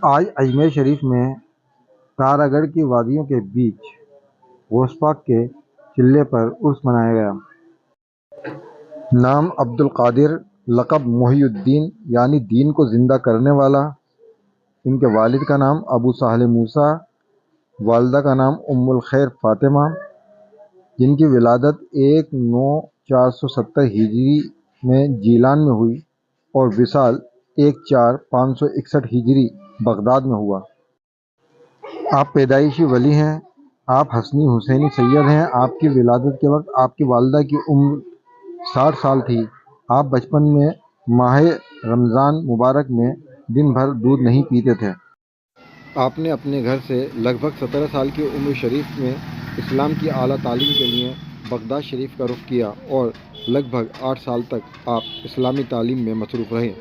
آج اجمیر شریف میں تارا گڑھ کی وادیوں کے بیچ غوث پاک کے چلے پر عرس منایا گیا۔ نام عبد القادر، لقب محی الدین یعنی دین کو زندہ کرنے والا۔ ان کے والد کا نام ابو سہل موسیٰ، والدہ کا نام ام الخیر فاطمہ، جن کی ولادت 1/9/470 ہجری میں جیلان میں ہوئی اور وصال 1/4/561 ہجری بغداد میں ہوا۔ آپ پیدائشی ولی ہیں۔ آپ حسنی حسینی سید ہیں۔ آپ کی ولادت کے وقت آپ کی والدہ کی عمر 60 سال تھی۔ آپ بچپن میں ماہ رمضان مبارک میں دن بھر دودھ نہیں پیتے تھے۔ آپ نے اپنے گھر سے لگ بھگ 17 سال کی عمر شریف میں اسلام کی اعلیٰ تعلیم کے لیے بغداد شریف کا رخ کیا اور لگ بھگ 8 سال تک آپ اسلامی تعلیم میں مصروف رہے۔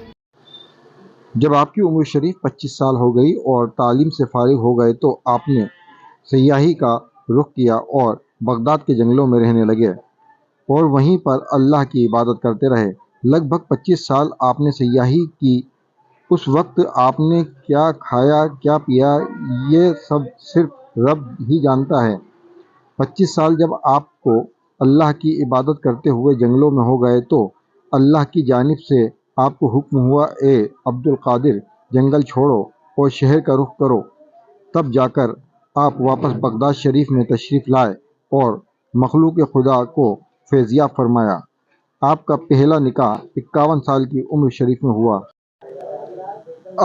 جب آپ کی عمر شریف 25 سال ہو گئی اور تعلیم سے فارغ ہو گئے تو آپ نے سیاحی کا رخ کیا اور بغداد کے جنگلوں میں رہنے لگے اور وہیں پر اللہ کی عبادت کرتے رہے۔ لگ بھگ 25 سال آپ نے سیاحی کی۔ اس وقت آپ نے کیا کھایا کیا پیا یہ سب صرف رب ہی جانتا ہے۔ 25 سال جب آپ کو اللہ کی عبادت کرتے ہوئے جنگلوں میں ہو گئے تو اللہ کی جانب سے آپ کو حکم ہوا، اے عبد القادر، جنگل چھوڑو اور شہر کا رخ کرو۔ تب جا کر آپ واپس بغداد شریف میں تشریف لائے اور مخلوق خدا کو فیضیاب فرمایا۔ آپ کا پہلا نکاح 51 سال کی عمر شریف میں ہوا۔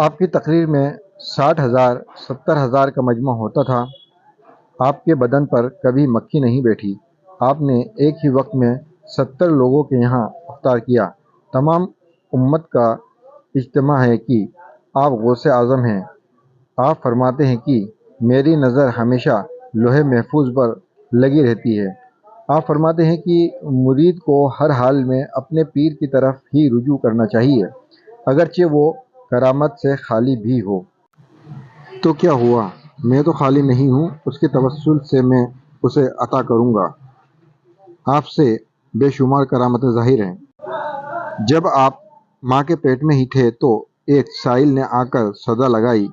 آپ کی تقریر میں 60,000 70,000 کا مجمع ہوتا تھا۔ آپ کے بدن پر کبھی مکھی نہیں بیٹھی۔ آپ نے ایک ہی وقت میں 70 لوگوں کے یہاں افطار کیا۔ تمام امت کا اجتماع ہے کہ آپ غوث اعظم ہیں۔ آپ فرماتے ہیں کہ میری نظر ہمیشہ لوح محفوظ پر لگی رہتی ہے۔ آپ فرماتے ہیں کہ مرید کو ہر حال میں اپنے پیر کی طرف ہی رجوع کرنا چاہیے، اگرچہ وہ کرامت سے خالی بھی ہو۔ تو کیا ہوا؟ میں تو خالی نہیں ہوں، اس کے توسل سے میں اسے عطا کروں گا۔ آپ سے بے شمار کرامتیں ظاہر ہیں۔ جب آپ ماں کے پیٹ میں ہی تھے تو ایک سائل نے آ کر صدا لگائی۔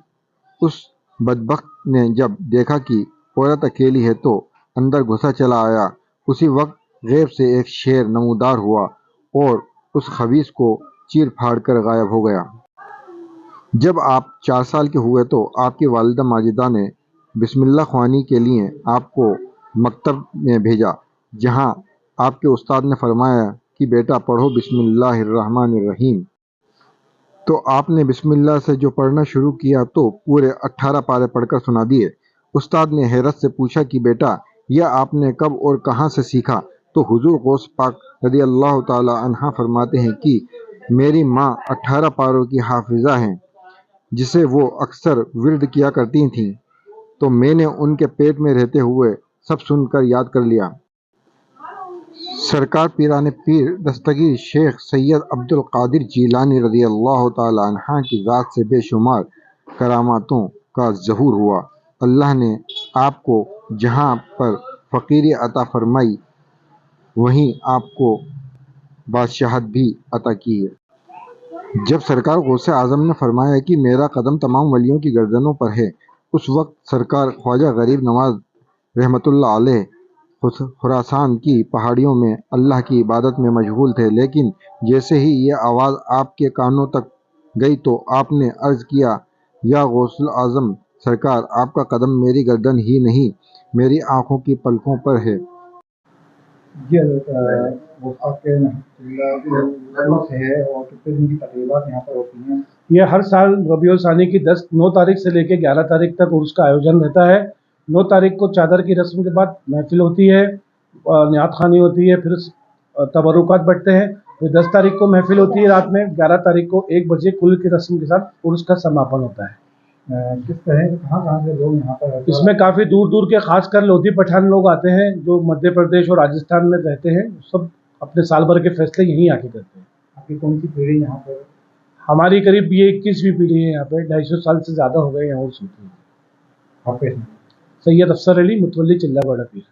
اس بدبخت نے جب دیکھا کہ عورت اکیلی ہے تو اندر گھسا چلا آیا۔ اسی وقت غیب سے ایک شیر نمودار ہوا اور اس خبیث کو چیر پھاڑ کر غائب ہو گیا۔ جب آپ 4 سال کے ہوئے تو آپ کی والدہ ماجدہ نے بسم اللہ خوانی کے لیے آپ کو مکتب میں بھیجا، جہاں آپ کے استاد نے فرمایا کہ بیٹا پڑھو بسم اللہ الرحمن الرحیم۔ تو آپ نے بسم اللہ سے جو پڑھنا شروع کیا تو پورے 18 پارے پڑھ کر سنا دیے۔ استاد نے حیرت سے پوچھا کہ بیٹا یہ آپ نے کب اور کہاں سے سیکھا؟ تو حضور غوث پاک رضی اللہ تعالی عنہ فرماتے ہیں کہ میری ماں 18 پاروں کی حافظہ ہیں جسے وہ اکثر ورد کیا کرتی تھیں، تو میں نے ان کے پیٹ میں رہتے ہوئے سب سن کر یاد کر لیا۔ سرکار پیران پیر دستگیر شیخ سید عبد القادر جیلانی رضی اللہ تعالی عنہ کی ذات سے بے شمار کراماتوں کا ظہور ہوا۔ اللہ نے آپ کو جہاں پر فقیری عطا فرمائی وہیں آپ کو بادشاہت بھی عطا کی ہے۔ جب سرکار غوث اعظم نے فرمایا کہ میرا قدم تمام ولیوں کی گردنوں پر ہے، اس وقت سرکار خواجہ غریب نواز رحمۃ اللہ علیہ خراسان کی پہاڑیوں میں اللہ کی عبادت میں مشغول تھے، لیکن جیسے ہی یہ آواز آپ کے کانوں تک گئی تو آپ نے عرض کیا، یا غوث اعظم سرکار، آپ کا قدم میری گردن ہی نہیں میری آنکھوں کی پلکوں پر ہے۔ جی آپ کے ہے اور کتنے دن کی تقریبات یہاں پر ہوتی ہیں؟ یہ ہر سال ربیع الثانی کی 9 تاریخ سے لے کے 11 تاریخ تک عرس کا آیوجن رہتا ہے۔ 9 تاریخ کو چادر کی رسم کے بعد محفل ہوتی ہے، نعت خوانی ہوتی ہے، پھر تبرکات بٹتے ہیں، پھر 10 تاریخ کو محفل ہوتی ہے رات میں، 11 تاریخ کو 1 بجے کل کی رسم کے ساتھ عرس کا سماپن ہوتا ہے۔ کس طرح کہاں سے لوگ یہاں پر؟ اس میں کافی دور دور کے خاص کر لودھی پٹھان لوگ آتے ہیں جو مدھیہ پردیش اور راجستھان میں رہتے ہیں، سب اپنے سال بھر کے فیصلے یہیں آ کے کرتے ہیں۔ آپ کی کون سی پیڑھی یہاں پر؟ ہماری قریب یہ 21ویں پیڑھی ہے یہاں پہ، 250 سال سے زیادہ ہو گئے یہاں عرس ہوتے ہیں۔ آپ کے سید افسر علی متولی چلہ بڑا پیر۔